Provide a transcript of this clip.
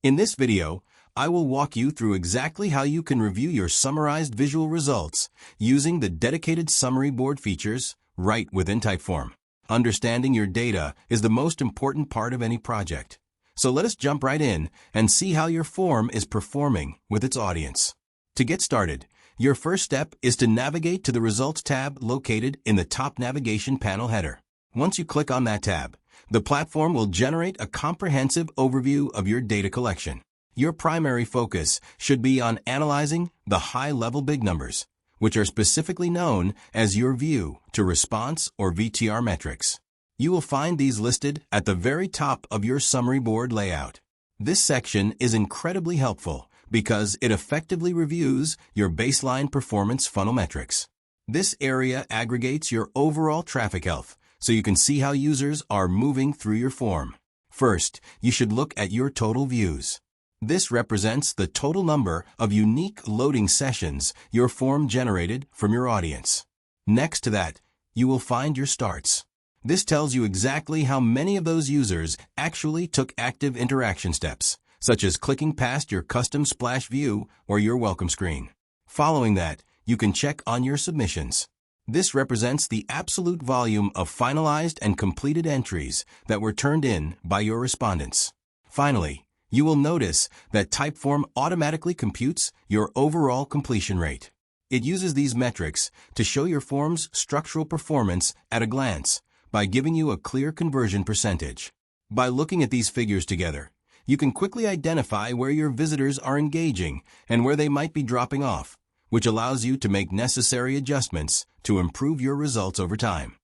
In this video, I will walk you through exactly how you can review your summarized visual results using the dedicated summary board features right within Typeform. Understanding your data is the most important part of any project. So let us jump right in and see how your form is performing with its audience. To get started, your first step is to navigate to the Results tab located in the top navigation panel header. Once you click on that tab, the platform will generate a comprehensive overview of your data collection. Your primary focus should be on analyzing the high-level big numbers, which are specifically known as your view to response or VTR metrics. You will find these listed at the very top of your summary board layout. This section is incredibly helpful because it effectively reviews your baseline performance funnel metrics. This area aggregates your overall traffic health, so you can see how users are moving through your form. First, you should look at your total views. This represents the total number of unique loading sessions your form generated from your audience. Next to that, you will find your starts. This tells you exactly how many of those users actually took active interaction steps, such as clicking past your custom splash view or your welcome screen. Following that, you can check on your submissions. This represents the absolute volume of finalized and completed entries that were turned in by your respondents. Finally, you will notice that Typeform automatically computes your overall completion rate. It uses these metrics to show your form's structural performance at a glance by giving you a clear conversion percentage. By looking at these figures together, you can quickly identify where your visitors are engaging and where they might be dropping off, which allows you to make necessary adjustments to improve your results over time.